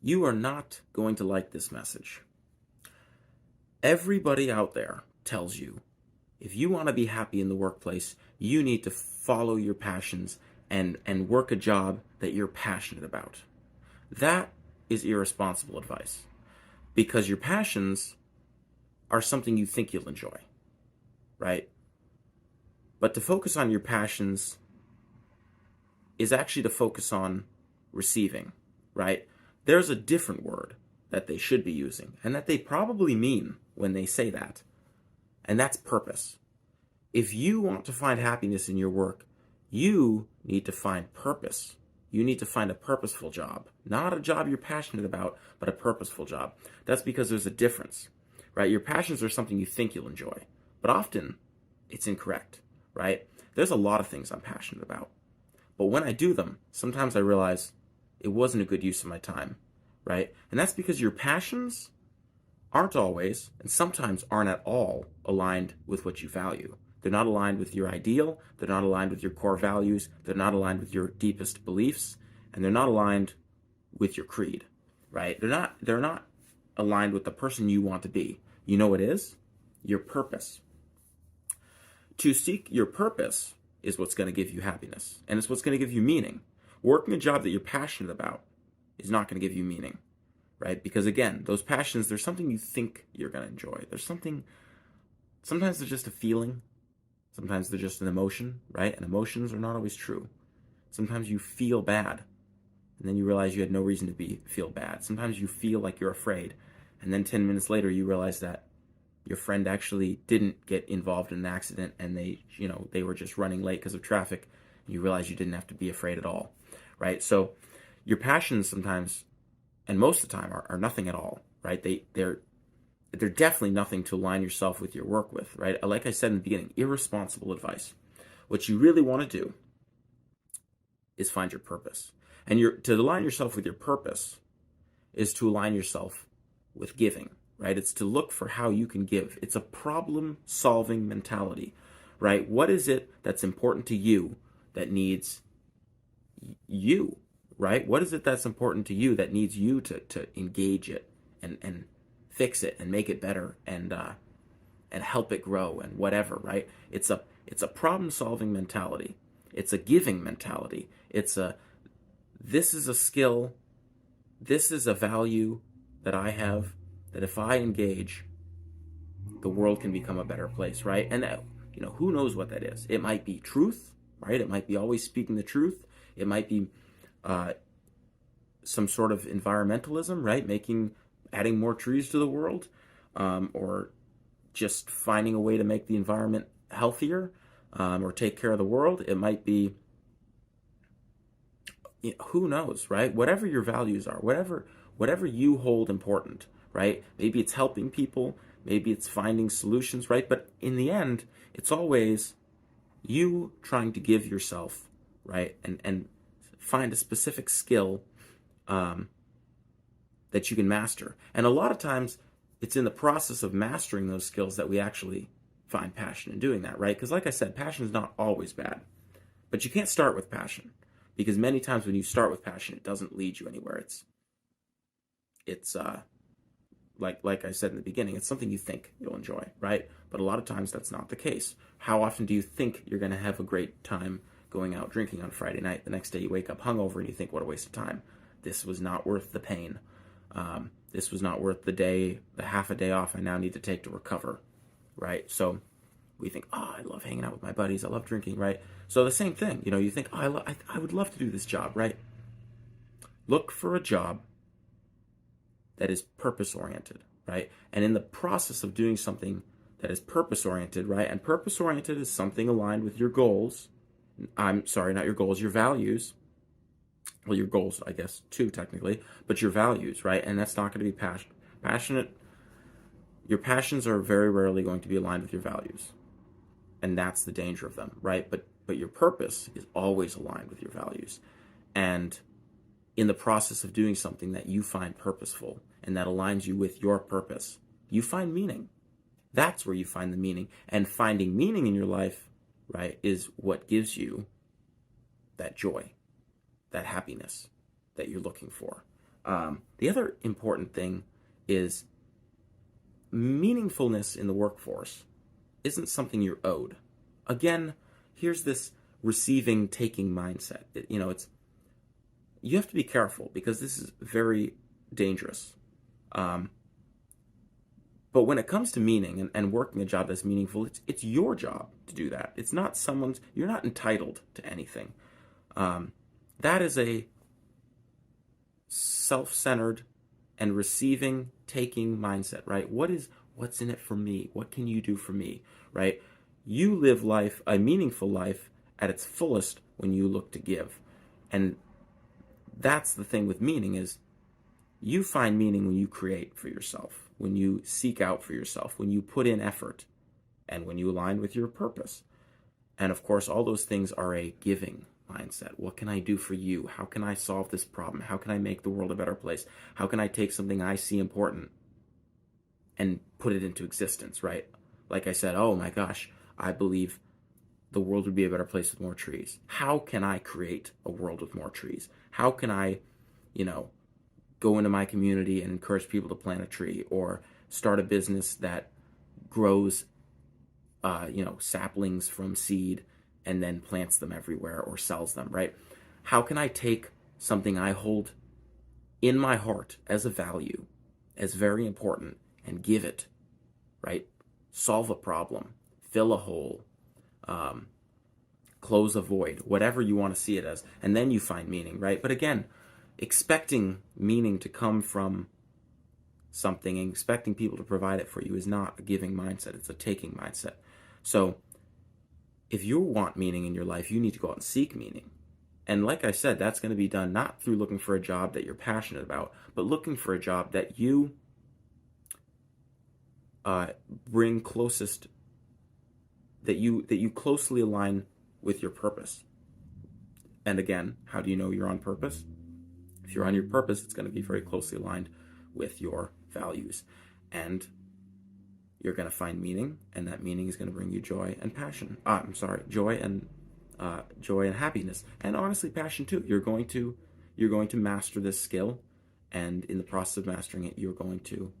You are not going to like this message. Everybody out there tells you if you want to be happy in the workplace, you need to follow your passions and work a job that you're passionate about. That is irresponsible advice because your passions are something you think you'll enjoy, right? But to focus on your passions is actually to focus on receiving, right? There's a different word that they should be using and that they probably mean when they say that, and that's purpose. If you want to find happiness in your work, you need to find purpose. You need to find a purposeful job, not a job you're passionate about, but a purposeful job. That's because there's a difference, right? Your passions are something you think you'll enjoy, but often it's incorrect, right? There's a lot of things I'm passionate about, but when I do them, sometimes I realize it wasn't a good use of my time, right? And that's because your passions aren't always, and sometimes aren't at all, aligned with what you value. They're not aligned with your ideal, they're not aligned with your core values, they're not aligned with your deepest beliefs, and they're not aligned with your creed, right? They're not aligned with the person you want to be. You know what it is? Your purpose. To seek your purpose is what's going to give you happiness, and it's what's going to give you meaning. Working a job that you're passionate about is not going to give you meaning, right? Because again, those passions, there's something you think you're going to enjoy. There's something, sometimes they're just a feeling. Sometimes they're just an emotion, right? And emotions are not always true. Sometimes you feel bad, and then you realize you had no reason to feel bad. Sometimes you feel like you're afraid, and then 10 minutes later you realize that your friend actually didn't get involved in an accident, and they were just running late because of traffic, and you realize you didn't have to be afraid at all, right? So your passions sometimes, and most of the time, are nothing at all, right? They're definitely nothing to align yourself with your work with, right? Like I said in the beginning, irresponsible advice. What you really want to do is find your purpose. And to align yourself with your purpose is to align yourself with giving, right? It's to look for how you can give. It's a problem-solving mentality, right? What is it that's important to you that needs you, right? What is it that's important to you that needs you to engage it and fix it and make it better and help it grow and whatever, right? It's a problem-solving mentality. It's a giving mentality. This is a skill, this is a value that I have, that if I engage, the world can become a better place, right? And who knows what that is? It might be truth, right? It might be always speaking the truth. It might be some sort of environmentalism, right? Adding more trees to the world, or just finding a way to make the environment healthier, or take care of the world. It might be, who knows, right? Whatever your values are, whatever you hold important, right? Maybe it's helping people, maybe it's finding solutions, right? But in the end, it's always you trying to give yourself, right? And find a specific skill that you can master. And a lot of times, it's in the process of mastering those skills that we actually find passion in doing that, right? Because like I said, passion is not always bad. But you can't start with passion. Because many times when you start with passion, it doesn't lead you anywhere. It's like I said in the beginning, it's something you think you'll enjoy, right? But a lot of times that's not the case. How often do you think you're going to have a great time going out drinking on Friday night? The next day you wake up hungover and you think, what a waste of time. This was not worth the pain. This was not worth the half a day off I now need to take to recover, right? So we think, I love hanging out with my buddies. I love drinking, right? So the same thing, you think, I would love to do this job, right? Look for a job that is purpose-oriented, right? And in the process of doing something that is purpose-oriented, right? And purpose-oriented is something aligned with your goals. I'm sorry, not your goals, your values. Well, your goals, I guess, too, technically, but your values, right? And that's not going to be passionate. Your passions are very rarely going to be aligned with your values. And that's the danger of them, right? But your purpose is always aligned with your values. And in the process of doing something that you find purposeful and that aligns you with your purpose, you find meaning. That's where you find the meaning. And finding meaning in your life, right, is what gives you that joy, that happiness that you're looking for. The other important thing is meaningfulness in the workforce isn't something you're owed. Again, here's this receiving taking mindset. You have to be careful because this is very dangerous. But when it comes to meaning and working a job that's meaningful, it's your job to do that. It's not someone's. You're not entitled to anything. That is a self-centered and receiving taking mindset, right? What's in it for me? What can you do for me, right? You live life, a meaningful life, at its fullest when you look to give. And that's the thing with meaning is you find meaning when you create for yourself, when you seek out for yourself, when you put in effort, and when you align with your purpose. And of course, all those things are a giving mindset. What can I do for you? How can I solve this problem? How can I make the world a better place? How can I take something I see important and put it into existence, right? Like I said, oh my gosh, I believe the world would be a better place with more trees. How can I create a world with more trees? How can I, go into my community and encourage people to plant a tree, or start a business that grows, saplings from seed and then plants them everywhere or sells them, right? How can I take something I hold in my heart as a value, as very important, and give it, right? Solve a problem, fill a hole, close a void, whatever you want to see it as, and then you find meaning, right? But again, expecting meaning to come from something and expecting people to provide it for you is not a giving mindset, it's a taking mindset. So if you want meaning in your life, you need to go out and seek meaning. And like I said, that's going to be done not through looking for a job that you're passionate about, but looking for a job that you bring closest, that you closely align with your purpose. And again, how do you know you're on purpose? If you're on your purpose, it's going to be very closely aligned with your values. And you're going to find meaning, and that meaning is going to bring you joy and passion. Joy and happiness, and honestly, passion too. You're going to master this skill, and in the process of mastering it, you're going to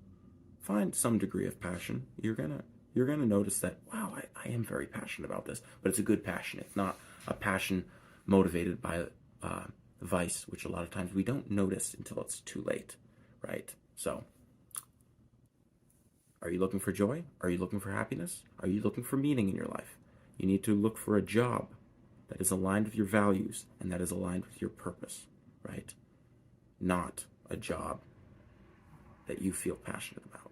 find some degree of passion. You're gonna notice that, wow, I am very passionate about this, but it's a good passion. It's not a passion motivated by vice, which a lot of times we don't notice until it's too late, right? So, are you looking for joy? Are you looking for happiness? Are you looking for meaning in your life? You need to look for a job that is aligned with your values and that is aligned with your purpose, right? Not a job that you feel passionate about.